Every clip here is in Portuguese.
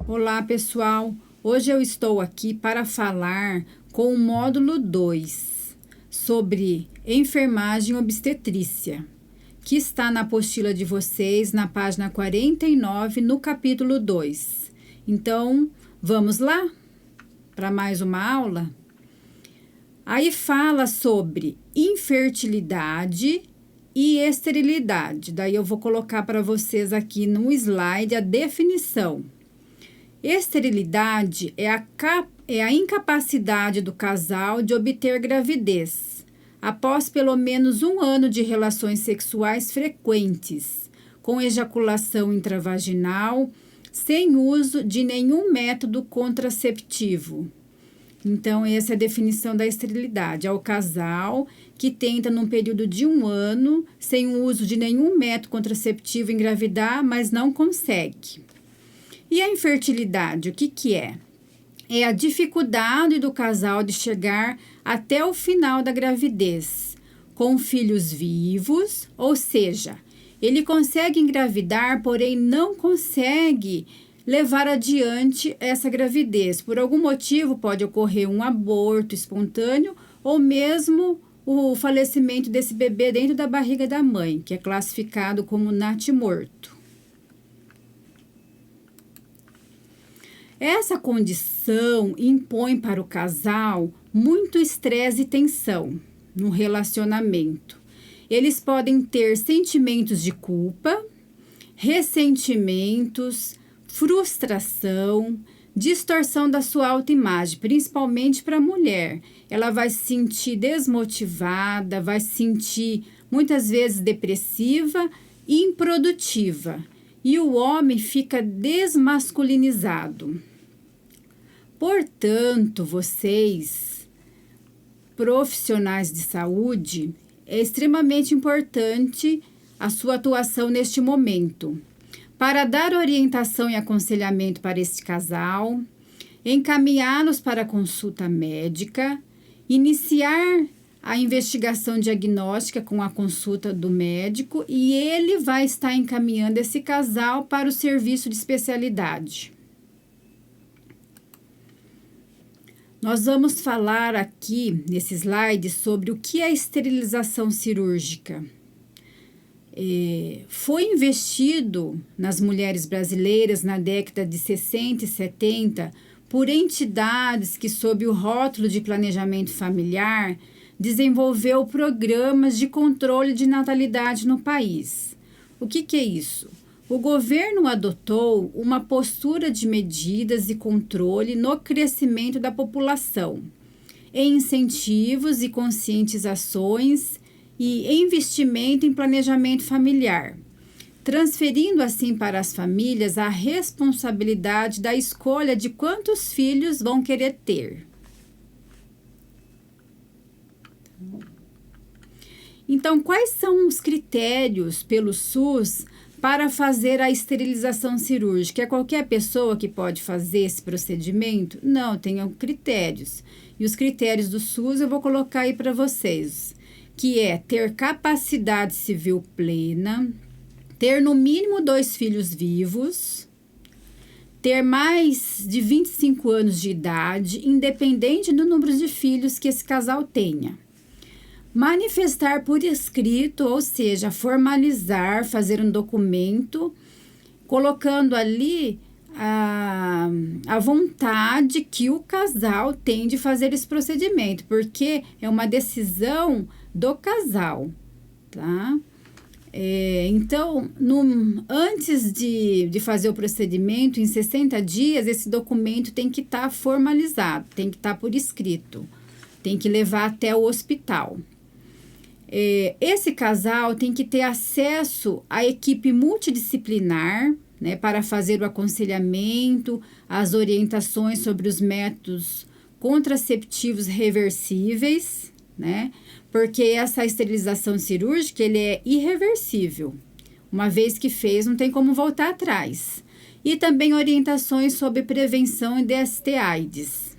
Olá, pessoal! Hoje eu estou aqui para falar com o módulo 2 sobre enfermagem obstetrícia, que está na apostila de vocês, na página 49, no capítulo 2. Então, vamos lá para mais uma aula? Aí fala sobre infertilidade e esterilidade. Daí eu vou colocar para vocês aqui no slide a definição. Esterilidade é a incapacidade do casal de obter gravidez após pelo menos 1 ano de relações sexuais frequentes, com ejaculação intravaginal, sem uso de nenhum método contraceptivo. Então, essa é a definição da esterilidade. É o casal que tenta, num período de 1 ano, sem o uso de nenhum método contraceptivo, engravidar, mas não consegue. E a infertilidade, o que é? É a dificuldade do casal de chegar até o final da gravidez, com filhos vivos, ou seja, ele consegue engravidar, porém não consegue levar adiante essa gravidez. Por algum motivo pode ocorrer um aborto espontâneo ou mesmo o falecimento desse bebê dentro da barriga da mãe, que é classificado como natimorto. Essa condição impõe para o casal muito estresse e tensão no relacionamento. Eles podem ter sentimentos de culpa, ressentimentos, frustração, distorção da sua autoimagem, principalmente para a mulher. Ela vai se sentir desmotivada, vai se sentir muitas vezes depressiva e improdutiva. E o homem fica desmasculinizado. Portanto, vocês, profissionais de saúde, é extremamente importante a sua atuação neste momento, para dar orientação e aconselhamento para este casal, encaminhá-los para a consulta médica, iniciar a investigação diagnóstica com a consulta do médico e ele vai estar encaminhando esse casal para o serviço de especialidade. Nós vamos falar aqui, nesse slide, sobre o que é esterilização cirúrgica. Foi investido nas mulheres brasileiras na década de 60 e 70 por entidades que, sob o rótulo de planejamento familiar, desenvolveu programas de controle de natalidade no país. O que é isso? O governo adotou uma postura de medidas e controle no crescimento da população, em incentivos e conscientizações e investimento em planejamento familiar, transferindo assim para as famílias a responsabilidade da escolha de quantos filhos vão querer ter. Então, quais são os critérios pelo SUS para fazer a esterilização cirúrgica? É qualquer pessoa que pode fazer esse procedimento? Não, tem critérios. E os critérios do SUS eu vou colocar aí para vocês, que é ter capacidade civil plena, ter no mínimo 2 filhos vivos, ter mais de 25 anos de idade, independente do número de filhos que esse casal tenha. Manifestar por escrito, ou seja, formalizar, fazer um documento, colocando ali a vontade que o casal tem de fazer esse procedimento, porque é uma decisão do casal, tá? Então, antes de fazer o procedimento, em 60 dias, esse documento tem que estar formalizado, tem que estar por escrito, tem que levar até o hospital. Esse casal tem que ter acesso à equipe multidisciplinar, né, para fazer o aconselhamento, as orientações sobre os métodos contraceptivos reversíveis, né, porque essa esterilização cirúrgica ele é irreversível. Uma vez que fez, não tem como voltar atrás. E também orientações sobre prevenção de ST/AIDS.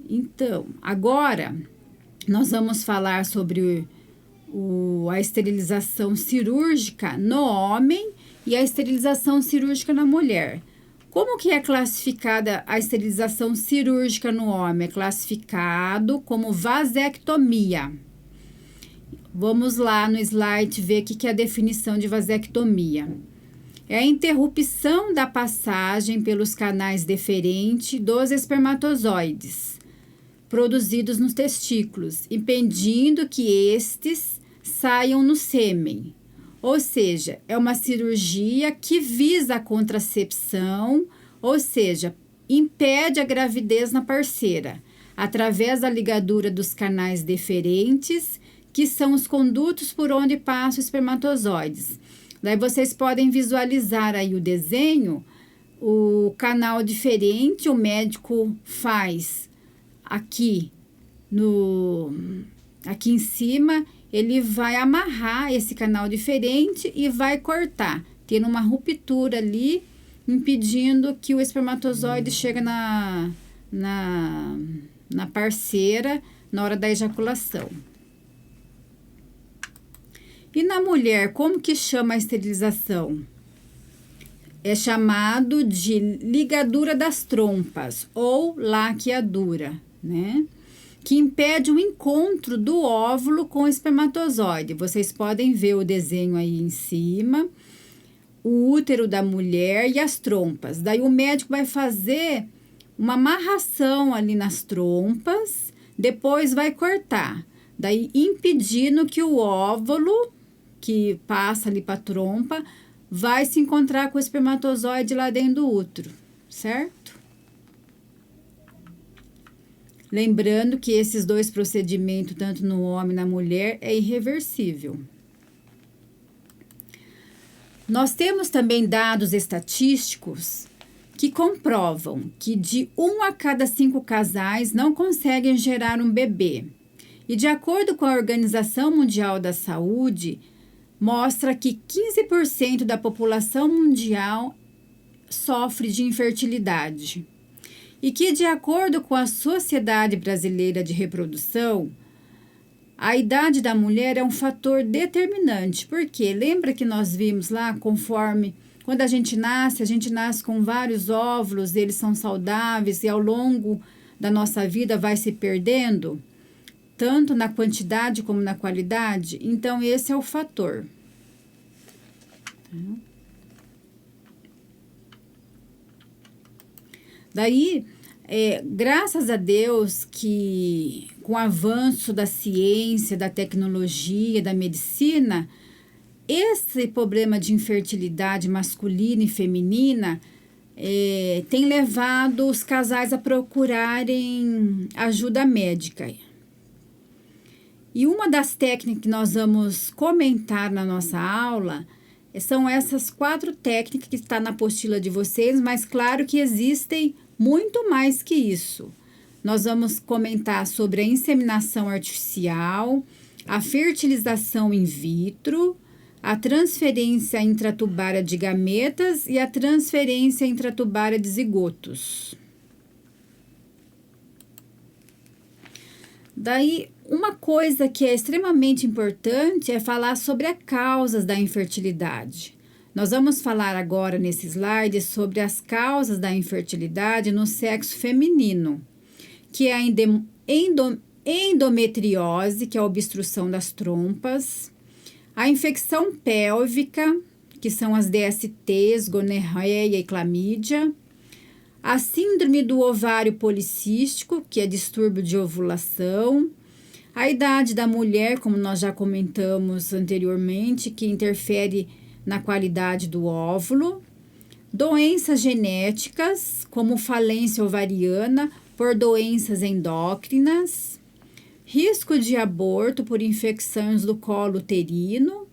Então, agora, nós vamos falar sobre a esterilização cirúrgica no homem e a esterilização cirúrgica na mulher. Como que é classificada a esterilização cirúrgica no homem? É classificado como vasectomia. Vamos lá no slide ver o que é a definição de vasectomia. É a interrupção da passagem pelos canais deferentes dos espermatozoides produzidos nos testículos, impedindo que estes saiam no sêmen. Ou seja, é uma cirurgia que visa a contracepção, ou seja, impede a gravidez na parceira, através da ligadura dos canais deferentes, que são os condutos por onde passam os espermatozoides. Daí vocês podem visualizar aí o desenho, o canal deferente, o médico faz aqui em cima, ele vai amarrar esse canal deferente e vai cortar, tendo uma ruptura ali, impedindo que o espermatozoide chegue na parceira na hora da ejaculação. E na mulher, como que chama a esterilização? É chamado de ligadura das trompas ou laqueadura, né? Que impede o encontro do óvulo com o espermatozoide. Vocês podem ver o desenho aí em cima, o útero da mulher e as trompas. Daí o médico vai fazer uma amarração ali nas trompas, depois vai cortar, daí impedindo que o óvulo que passa ali para a trompa vai se encontrar com o espermatozoide lá dentro do útero, certo? Lembrando que esses dois procedimentos, tanto no homem e na mulher, é irreversível. Nós temos também dados estatísticos que comprovam que de 1 a cada 5 casais não conseguem gerar um bebê. E de acordo com a Organização Mundial da Saúde, mostra que 15% da população mundial sofre de infertilidade. E que, de acordo com a Sociedade Brasileira de Reprodução, a idade da mulher é um fator determinante. Porque lembra que nós vimos lá, conforme quando a gente nasce com vários óvulos, eles são saudáveis e ao longo da nossa vida vai se perdendo, tanto na quantidade como na qualidade. Então, esse é o fator. Daí, graças a Deus que com o avanço da ciência, da tecnologia, da medicina, esse problema de infertilidade masculina e feminina tem levado os casais a procurarem ajuda médica. E uma das técnicas que nós vamos comentar na nossa aula são essas 4 técnicas que está na apostila de vocês, mas claro que existem muito mais que isso. Nós vamos comentar sobre a inseminação artificial, a fertilização in vitro, a transferência intratubária de gametas e a transferência intratubária de zigotos. Daí, uma coisa que é extremamente importante é falar sobre as causas da infertilidade. Nós vamos falar agora nesse slide sobre as causas da infertilidade no sexo feminino, que é a endometriose, que é a obstrução das trompas, a infecção pélvica, que são as DSTs, gonorreia e clamídia, a síndrome do ovário policístico, que é distúrbio de ovulação, a idade da mulher, como nós já comentamos anteriormente, que interfere na qualidade do óvulo, doenças genéticas, como falência ovariana por doenças endócrinas, risco de aborto por infecções do colo uterino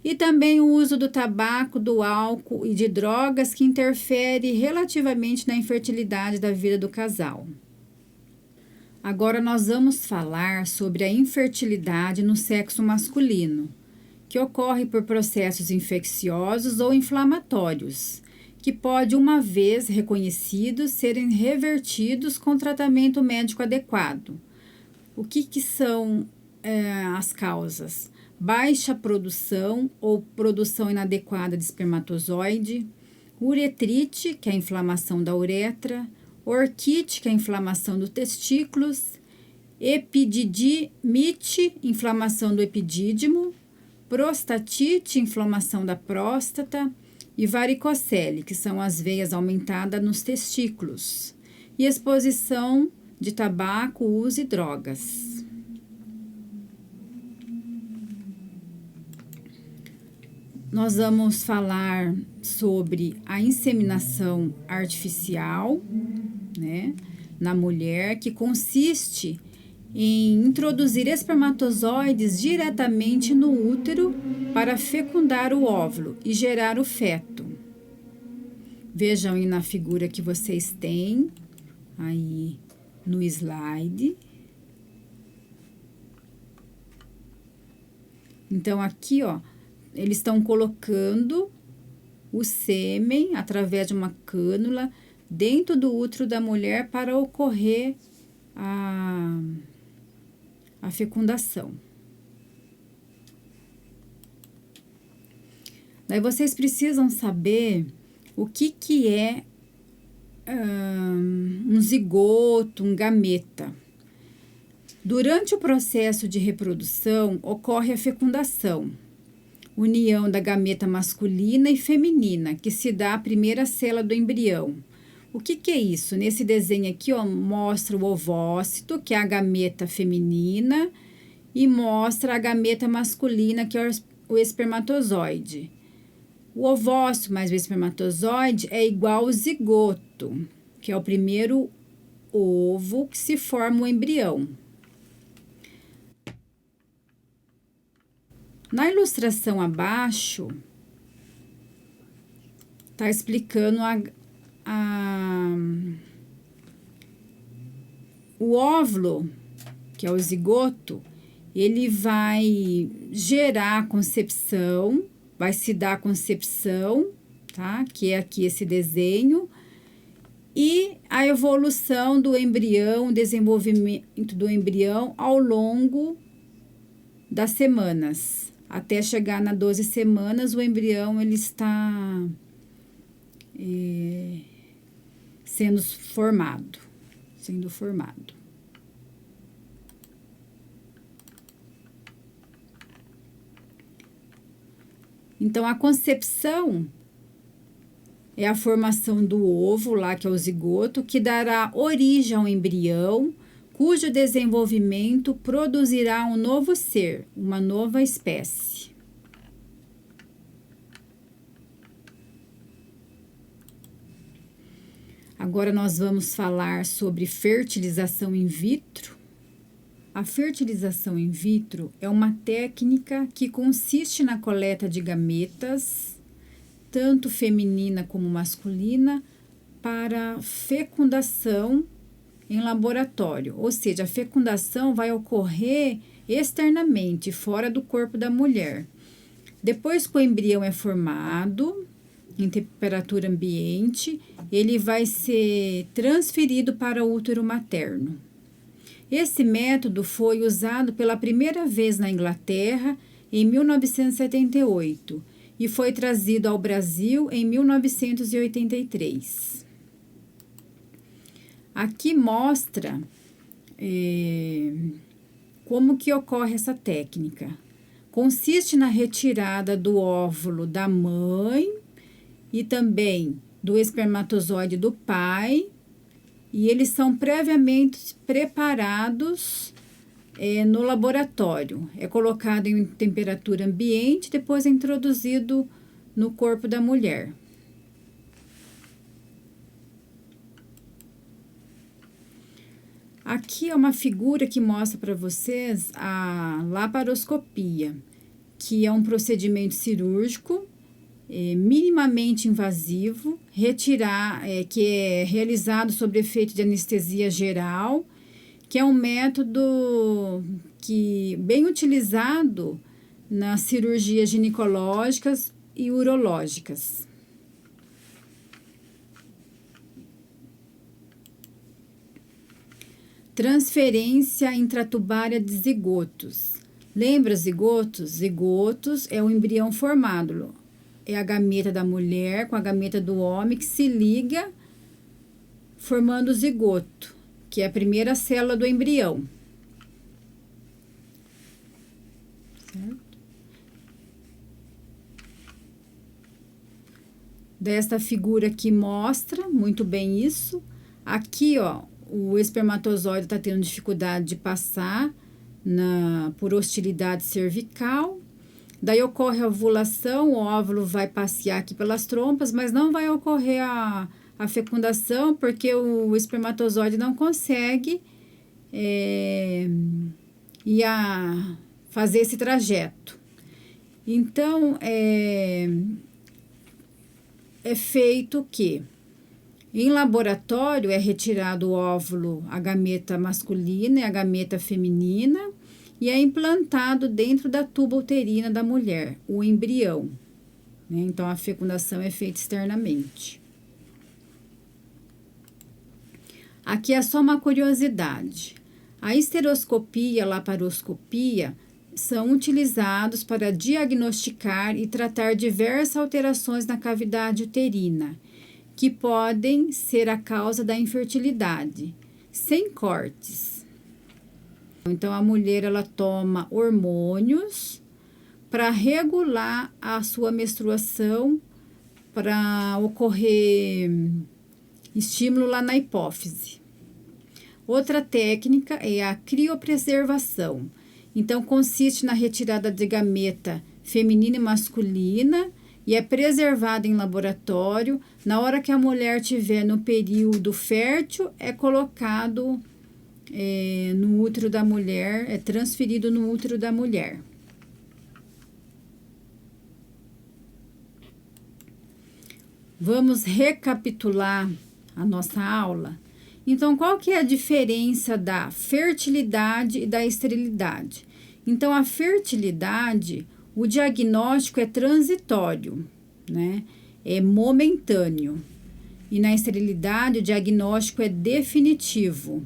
e também o uso do tabaco, do álcool e de drogas que interfere relativamente na infertilidade da vida do casal. Agora nós vamos falar sobre a infertilidade no sexo masculino, que ocorre por processos infecciosos ou inflamatórios, que pode, uma vez reconhecidos, serem revertidos com tratamento médico adequado. O que são as causas? Baixa produção ou produção inadequada de espermatozoide, uretrite, que é a inflamação da uretra, orquite, que é a inflamação dos testículos, epididimite, inflamação do epidídimo, prostatite, inflamação da próstata, e varicocele, que são as veias aumentadas nos testículos, e exposição de tabaco, uso e drogas. Nós vamos falar sobre a inseminação artificial, né, na mulher, que consiste em introduzir espermatozoides diretamente no útero para fecundar o óvulo e gerar o feto. Vejam aí na figura que vocês têm aí no slide. Então, aqui, ó, eles estão colocando o sêmen através de uma cânula dentro do útero da mulher para ocorrer a fecundação. Daí vocês precisam saber o que é um zigoto, um gameta. Durante o processo de reprodução ocorre a fecundação, união da gameta masculina e feminina, que se dá a primeira célula do embrião. O que é isso? Nesse desenho aqui, ó, mostra o ovócito, que é a gameta feminina, e mostra a gameta masculina, que é o espermatozoide. O ovócito mais o espermatozoide é igual ao zigoto, que é o primeiro ovo que se forma o embrião. Na ilustração abaixo, está explicando o óvulo, que é o zigoto, ele vai gerar a concepção, vai se dar a concepção, tá? Que é aqui esse desenho, e a evolução do embrião, o desenvolvimento do embrião ao longo das semanas. Até chegar nas 12 semanas, o embrião ele está sendo formado. Então, a concepção é a formação do ovo, lá que é o zigoto, que dará origem ao embrião, cujo desenvolvimento produzirá um novo ser, uma nova espécie. Agora nós vamos falar sobre fertilização in vitro. A fertilização in vitro é uma técnica que consiste na coleta de gametas, tanto feminina como masculina, para fecundação em laboratório. Ou seja, a fecundação vai ocorrer externamente, fora do corpo da mulher. Depois que o embrião é formado, em temperatura ambiente, ele vai ser transferido para o útero materno. Esse método foi usado pela primeira vez na Inglaterra em 1978 e foi trazido ao Brasil em 1983. Aqui mostra como que ocorre essa técnica. Consiste na retirada do óvulo da mãe e também do espermatozoide do pai, e eles são previamente preparados no laboratório. É colocado em temperatura ambiente, depois é introduzido no corpo da mulher. Aqui é uma figura que mostra para vocês a laparoscopia, que é um procedimento cirúrgico minimamente invasivo, que é realizado sob efeito de anestesia geral, que é um método bem utilizado nas cirurgias ginecológicas e urológicas. Transferência intratubária de zigotos. Lembra zigotos? Zigotos é o embrião formado. É a gameta da mulher com a gameta do homem que se liga formando o zigoto, que é a primeira célula do embrião. Certo? Desta figura aqui mostra muito bem isso. Aqui, ó, o espermatozoide está tendo dificuldade de passar por hostilidade cervical. Daí ocorre a ovulação, o óvulo vai passear aqui pelas trompas, mas não vai ocorrer a fecundação, porque o espermatozoide não consegue fazer esse trajeto. Então, é feito o quê? Em laboratório é retirado o óvulo, a gameta masculina e a gameta feminina, e é implantado dentro da tuba uterina da mulher, o embrião. Né? Então, a fecundação é feita externamente. Aqui é só uma curiosidade. A esteroscopia e a laparoscopia são utilizados para diagnosticar e tratar diversas alterações na cavidade uterina, que podem ser a causa da infertilidade, sem cortes. Então, a mulher ela toma hormônios para regular a sua menstruação, para ocorrer estímulo lá na hipófise. Outra técnica é a criopreservação. Então, consiste na retirada de gameta feminina e masculina e é preservada em laboratório. Na hora que a mulher estiver no período fértil, é colocado no útero da mulher, é transferido no útero da mulher. Vamos recapitular a nossa aula. Então, qual que é a diferença da fertilidade e da esterilidade? Então, a fertilidade, o diagnóstico é transitório, né? É momentâneo. E na esterilidade, o diagnóstico é definitivo.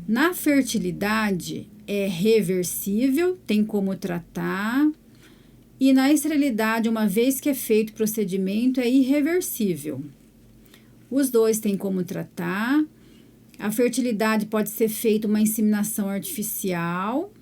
Na fertilidade, é reversível, tem como tratar. E na esterilidade, uma vez que é feito o procedimento, é irreversível. Os dois têm como tratar. A fertilidade pode ser feita uma inseminação artificial,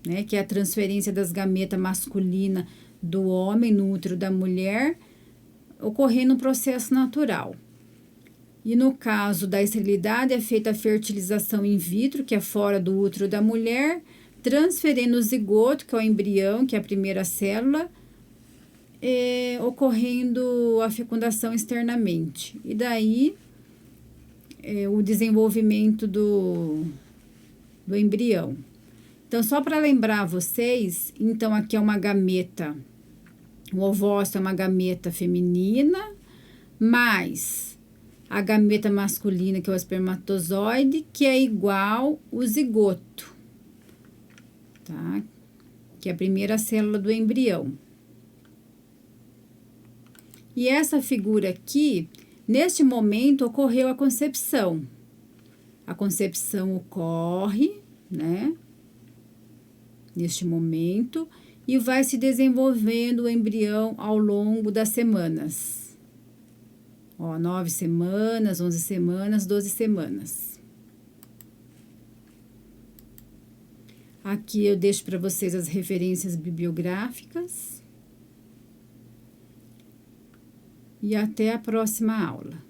né, que é a transferência das gametas masculina do homem no útero da mulher, ocorrendo um processo natural. E no caso da esterilidade, é feita a fertilização in vitro, que é fora do útero da mulher, transferindo o zigoto, que é o embrião, que é a primeira célula, ocorrendo a fecundação externamente. E daí, o desenvolvimento do embrião. Então, só para lembrar vocês, então aqui é uma gameta, o ovócito é uma gameta feminina, mais a gameta masculina, que é o espermatozoide, que é igual o zigoto, tá? Que é a primeira célula do embrião. E essa figura aqui, neste momento, ocorreu a concepção. A concepção ocorre, né? Neste momento, e vai se desenvolvendo o embrião ao longo das semanas. Ó, 9 semanas, 11 semanas, 12 semanas. Aqui eu deixo para vocês as referências bibliográficas. E até a próxima aula.